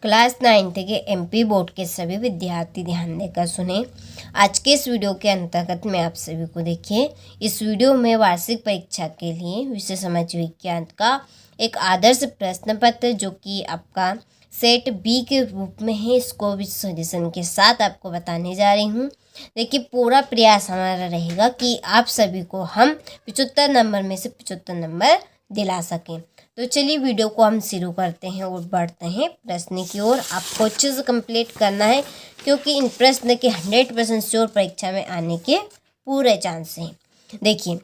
Class 9th के MP board के सभी विद्यार्थी ध्यान देकर सुने। आज के इस वीडियो के अंतर्गत मैं आप सभी को देखिए, इस वीडियो में वार्षिक परीक्षा के लिए विषय समाज विज्ञान का एक आदर्श प्रश्न पत्र जो कि आपका सेट बी के रूप में है, इसको भी सजेशन के साथ आपको बताने जा रही हूँ। देखिए, पूरा प्रयास हमारा रहेगा कि आप सभी को हम 75 नंबर में से 75 नंबर दिला सकें। तो चलिए वीडियो को हम शुरू करते हैं और बढ़ते हैं प्रश्न की ओर। आपको अच्छे से कंप्लीट करना है क्योंकि इन प्रश्न के 100% श्योर परीक्षा में आने के पूरे चांस हैं। देखिए,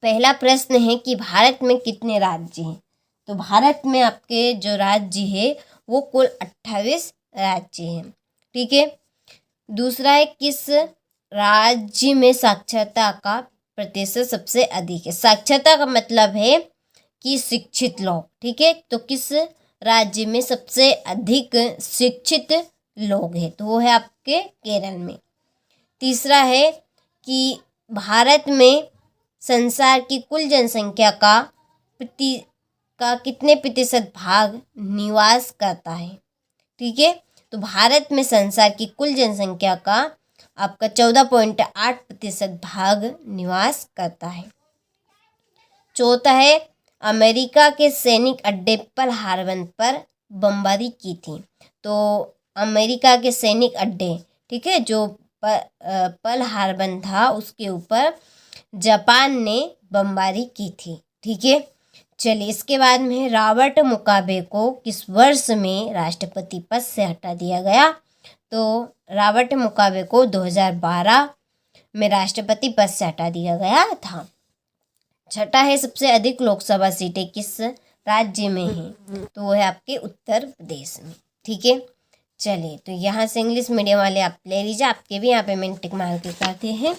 पहला प्रश्न है कि भारत में कितने राज्य हैं। तो भारत में आपके जो राज्य है वो कुल 28 राज्य हैं। ठीक है। दूसरा है, किस राज्य में साक्षरता का प्रतिशत सबसे अधिक है। साक्षरता का मतलब है कि शिक्षित लोग। ठीक है। तो किस राज्य में सबसे अधिक शिक्षित लोग हैं, तो वो है आपके केरल में। तीसरा है कि भारत में संसार की कुल जनसंख्या का कितने प्रतिशत भाग निवास करता है। ठीक है। तो भारत में संसार की कुल जनसंख्या का आपका 14.8% भाग निवास करता है। चौथा है, अमेरिका के सैनिक अड्डे पर्ल हार्बर पर बमबारी की थी। तो अमेरिका के सैनिक अड्डे, ठीक है, जो पर्ल हार्बर था उसके ऊपर जापान ने बमबारी की थी। ठीक है। चलिए, इसके बाद में रॉबर्ट मुगाबे को किस वर्ष में राष्ट्रपति पद से हटा दिया गया। तो रॉबर्ट मुगाबे को 2012 में राष्ट्रपति पद से हटा दिया गया था। छठा है, सबसे अधिक लोकसभा सीटें किस राज्य में हैं। तो वो है आपके उत्तर प्रदेश में। ठीक है। चलिए, तो यहाँ से इंग्लिश मीडियम वाले आप ले लीजिए, आपके भी यहाँ पे मैंने टिक मार के करते हैं,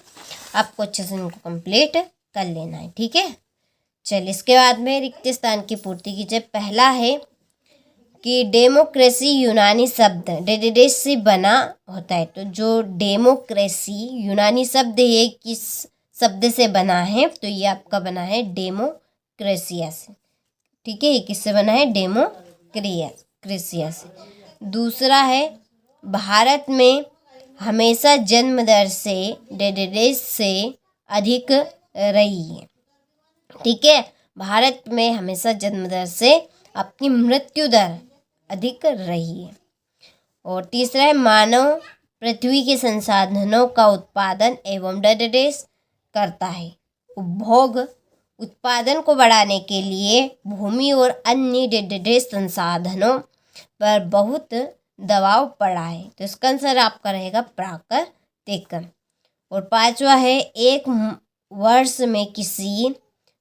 आपको अच्छे से इनको कंप्लीट कर लेना है। ठीक है। चलिए, इसके बाद में रिक्त स्थान की पूर्ति कीजिए। पहला है कि डेमोक्रेसी यूनानी शब्द डेडेडेस से बना होता है। तो जो डेमोक्रेसी यूनानी शब्द है किस शब्द से बना है, तो ये आपका बना है डेमोक्रेसिया से। ठीक है। ये किससे बना है, डेमोक्रेसिया से। दूसरा है, भारत में हमेशा जन्म दर से डेडेडेस से अधिक रही है। ठीक है। भारत में हमेशा जन्म दर से आपकी मृत्यु दर अधिक रही है। और तीसरा है, मानव पृथ्वी के संसाधनों का उत्पादन एवं डेडेडेस करता है। उपभोग उत्पादन को बढ़ाने के लिए भूमि और अन्य डेडेडेस संसाधनों पर बहुत दबाव पड़ा है। तो इसका आंसर आपका रहेगा प्राकृतिक। और पांचवा है, एक वर्ष में किसी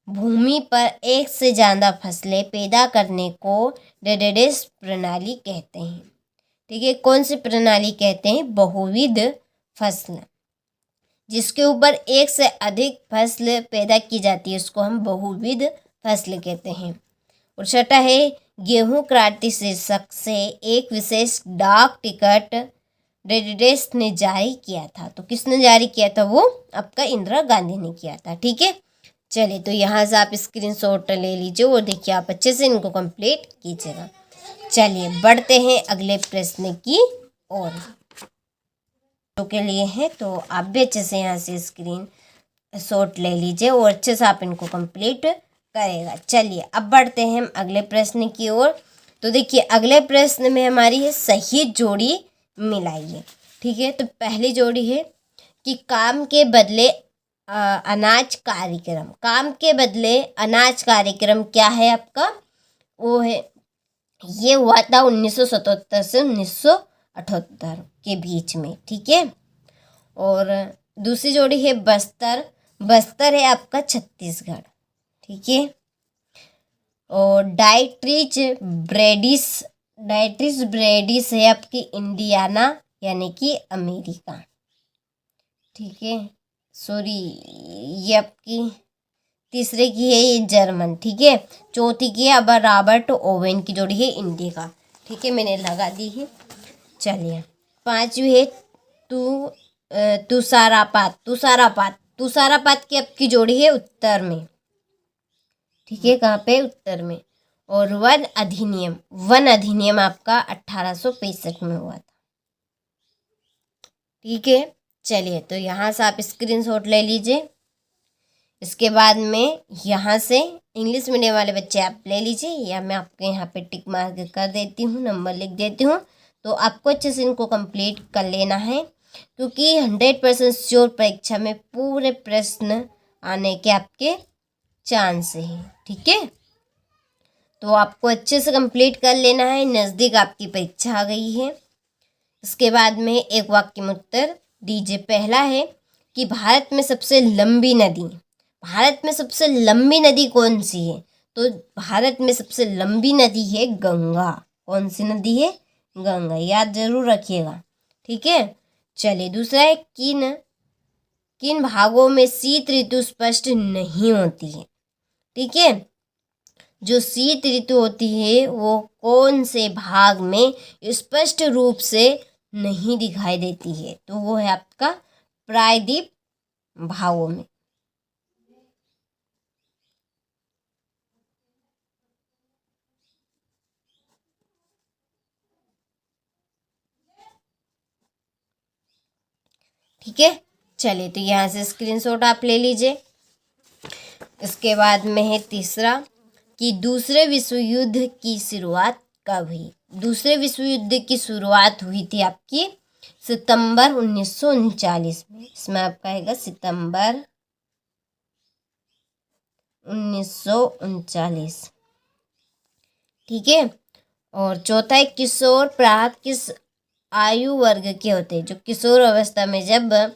भूमि पर एक से ज़्यादा फसलें पैदा करने को डेडेडेस प्रणाली कहते हैं। ठीक है। कौन सी प्रणाली कहते हैं, बहुविध फसल। जिसके ऊपर एक से अधिक फसल पैदा की जाती है उसको हम बहुविध फसल कहते हैं। और छठा है, गेहूं क्रांति शीर्षक से एक विशेष डाक टिकट डेडेडेस ने जारी किया था। तो किसने जारी किया था, वो आपका इंदिरा गांधी ने किया था। ठीक है। चलिए, तो यहाँ से आप स्क्रीनशॉट ले लीजिए और देखिए आप अच्छे से इनको कंप्लीट कीजिएगा। चलिए, बढ़ते हैं अगले प्रश्न की ओर के लिए है। तो आप भी अच्छे से यहाँ से स्क्रीन शॉट ले लीजिए और अच्छे से आप इनको कंप्लीट करेगा। चलिए, अब बढ़ते हैं हम अगले प्रश्न की ओर। तो देखिए, अगले प्रश्न में हमारी है सही जोड़ी मिलाइए। ठीक है। तो पहली जोड़ी है कि काम के बदले अनाज कार्यक्रम। काम के बदले अनाज कार्यक्रम क्या है आपका, वो है, ये हुआ था 1977 से 1978 के बीच में। ठीक है। और दूसरी जोड़ी है बस्तर है आपका छत्तीसगढ़। ठीक है। और डाइट्रिच ब्रेडिस है आपकी इंडियाना यानी कि अमेरिका। ठीक है। सॉरी, ये आपकी तीसरे की है ये जर्मन। ठीक है। चौथी की है अब रॉबर्ट ओवेन की जोड़ी है इंडिया का। ठीक है, मैंने लगा दी है। चलिए, पांचवी है तुषारापात की आपकी जोड़ी है उत्तर में। ठीक है। कहाँ पे, उत्तर में। और वन अधिनियम आपका 1865 में हुआ था। ठीक है, चलिए तो यहाँ से आप स्क्रीनशॉट ले लीजिए। इसके बाद में यहाँ से इंग्लिश मीडियम वाले बच्चे आप ले लीजिए, या मैं आपके यहाँ पे टिक मार्क कर देती हूँ, नंबर लिख देती हूँ। तो आपको अच्छे से इनको कंप्लीट कर लेना है, क्योंकि 100% श्योर परीक्षा में पूरे प्रश्न आने के आपके चांस हैं। ठीक है, तो आपको अच्छे से कंप्लीट कर लेना है, नज़दीक आपकी परीक्षा आ गई है। इसके बाद में एक वाक्य में उत्तर दीजिए। पहला है कि भारत में सबसे लंबी नदी कौन सी है? तो भारत में सबसे लंबी नदी है गंगा। कौन सी नदी है? गंगा, याद जरूर रखिएगा। ठीक है, चलिए दूसरा है किन भागों में शीत ऋतु स्पष्ट नहीं होती है? ठीक है, जो शीत ऋतु होती है वो कौन से भाग में स्पष्ट रूप से नहीं दिखाई देती है? तो वो है आपका प्रायद्वीप भागों में। ठीक है, चलिए तो यहाँ से स्क्रीनशॉट आप ले लीजिए। इसके बाद में है तीसरा कि दूसरे विश्व युद्ध की शुरुआत कब हुई? दूसरे विश्व युद्ध की शुरुआत हुई थी आपकी सितंबर 1939 में। इसमें आपका आएगा सितंबर 1939। ठीक है, और चौथा है किशोर प्राप्त किस आयु वर्ग के होते हैं? जो किशोर अवस्था में जब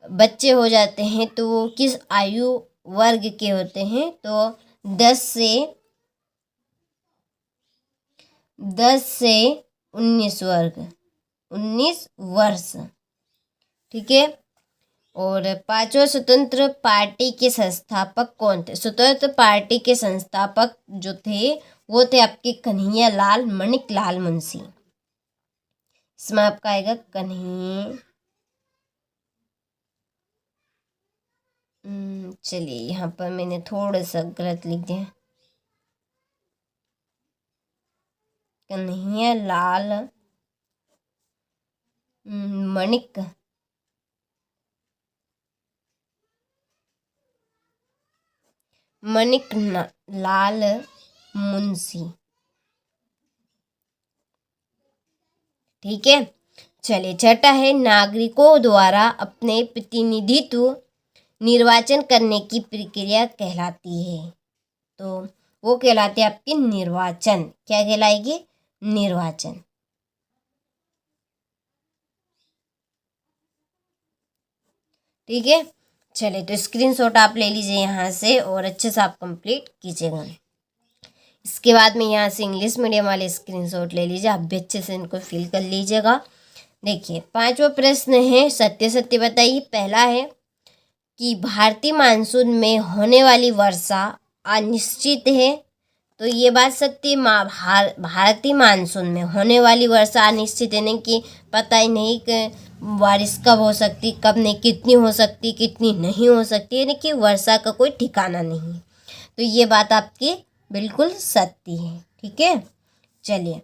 बच्चे हो जाते हैं तो वो किस आयु वर्ग के होते हैं? तो 10 से 19 वर्ष। ठीक है, और पांचवा स्वतंत्र पार्टी के संस्थापक कौन थे? स्वतंत्र पार्टी के संस्थापक जो थे वो थे आपके कन्हैया लाल माणिक लाल मुंशी। इसमें आपका आएगा चलिए यहाँ पर मैंने थोड़ा सा गलत लिख दिया, कन्हैया लाल माणिक लाल मुंशी। ठीक है, चलिए छठा है नागरिकों द्वारा अपने प्रतिनिधित्व निर्वाचन करने की प्रक्रिया कहलाती है। तो वो कहलाती है आपकी निर्वाचन। क्या कहलाएगी? निर्वाचन। ठीक है, चलिए तो स्क्रीनशॉट आप ले लीजिए यहाँ से और अच्छे से आप कंप्लीट कीजिएगा। इसके बाद में यहाँ से इंग्लिश मीडियम वाले स्क्रीनशॉट ले लीजिए, आप भी अच्छे से इनको फिल कर लीजिएगा। देखिए पांचवा प्रश्न है सत्य सत्य बताइए। पहला है कि भारतीय मानसून में होने वाली वर्षा अनिश्चित है। तो ये बात सत्य, भारतीय मानसून में होने वाली वर्षा अनिश्चित है, नहीं कि पता ही नहीं कि बारिश कब हो सकती, कब नहीं, कितनी हो सकती, कितनी नहीं हो सकती, यानी कि वर्षा का कोई ठिकाना नहीं। तो ये बात आपकी बिल्कुल सत्य है। ठीक है, चलिए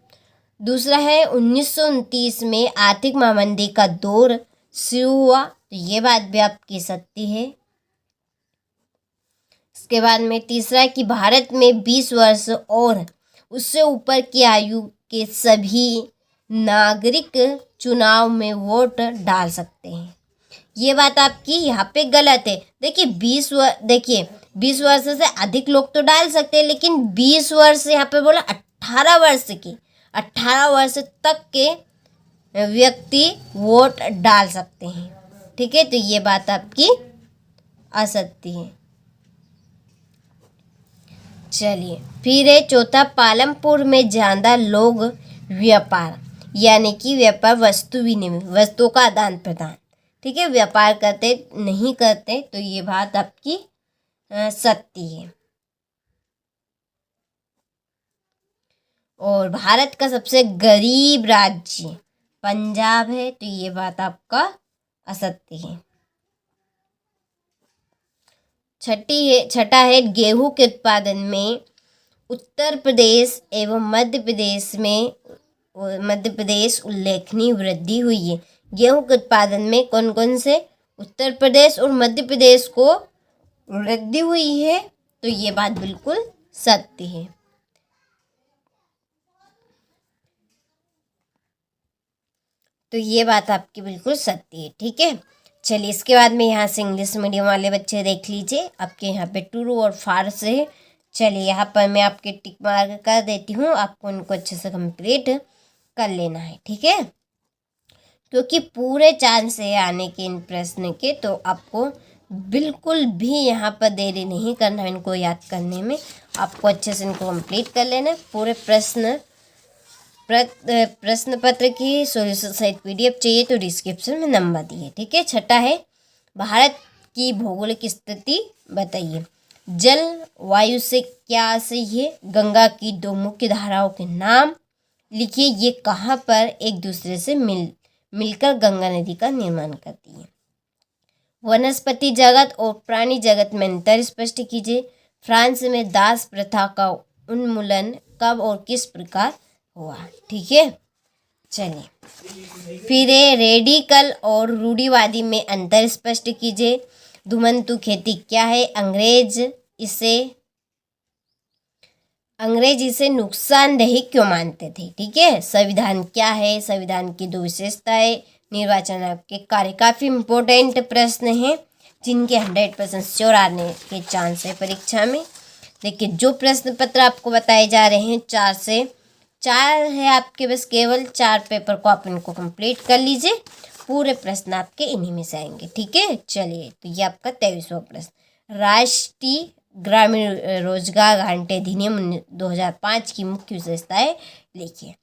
दूसरा है 1929 में आर्थिक महामंदी का दौर शुरू हुआ। तो ये बात भी आपकी सत्य है। इसके बाद में तीसरा है कि भारत में 20 वर्ष और उससे ऊपर की आयु के सभी नागरिक चुनाव में वोट डाल सकते हैं। ये बात आपकी यहाँ पे गलत है। देखिए 20 वर्ष से अधिक लोग तो डाल सकते हैं, लेकिन 20 वर्ष यहाँ पे बोला 18 वर्ष तक के व्यक्ति वोट डाल सकते हैं। ठीक है, तो ये बात आपकी असत्य है। चलिए फिर है चौथा, पालमपुर में ज्यादा लोग व्यापार, यानी कि व्यापार वस्तु विनिमय, वस्तुओं का आदान प्रदान, ठीक है, व्यापार करते नहीं करते। तो ये बात आपकी सत्य है। और भारत का सबसे गरीब राज्य पंजाब है। तो ये बात आपका असत्य है। छठा है गेहूं के उत्पादन में उत्तर प्रदेश एवं मध्य प्रदेश उल्लेखनीय वृद्धि हुई है। गेहूं के उत्पादन में कौन कौन से उत्तर प्रदेश और मध्य प्रदेश को वृद्धि हुई है? तो ये बात बिल्कुल सत्य है। तो ये बात आपकी बिल्कुल सत्य है। ठीक है, चलिए इसके बाद में यहाँ से इंग्लिश मीडियम वाले बच्चे देख लीजिए। आपके यहाँ पे ट्रू और फाल्स है। चलिए यहाँ पर मैं आपके टिक मार्क कर देती हूँ, आपको उनको अच्छे से कंप्लीट कर लेना है। ठीक है, क्योंकि पूरे चांस है आने के इन प्रश्न के, तो आपको बिल्कुल भी यहाँ पर देरी नहीं करना इनको याद करने में। आपको अच्छे से इनको कंप्लीट कर लेना। पूरे प्रश्न पत्र की सॉल्यूशन सहित PDF चाहिए तो डिस्क्रिप्शन में नंबर दिए। ठीक है, छठा है भारत की भौगोलिक स्थिति बताइए। जल वायु से क्या आशय है? गंगा की दो मुख्य धाराओं के नाम लिखिए। ये कहाँ पर एक दूसरे से मिलकर गंगा नदी का निर्माण करती है। वनस्पति जगत और प्राणी जगत में अंतर स्पष्ट कीजिए। फ्रांस में दास प्रथा का उन्मूलन कब और किस प्रकार हुआ? ठीक है, चलिए फिर रेडिकल और रूढ़िवादी में अंतर स्पष्ट कीजिए। धुमंतु खेती क्या है? अंग्रेज इसे नुकसानदेह क्यों मानते थे? ठीक है, संविधान क्या है? संविधान की दो विशेषताएं। निर्वाचन आयोग के कार्य काफी इंपॉर्टेंट प्रश्न हैं जिनके 100% श्योर आने के चांस है परीक्षा में। देखिए जो प्रश्न पत्र आपको बताए जा रहे हैं 4 से 4 है आपके बस, केवल 4 पेपर को आप इनको कंप्लीट कर लीजिए। पूरे प्रश्न आपके इन्हीं में से आएंगे। ठीक है, चलिए तो ये आपका 23वां प्रश्न। राष्ट्रीय ग्रामीण रोजगार गारंटी अधिनियम 2005 की मुख्य विशेषताएं लिखिए।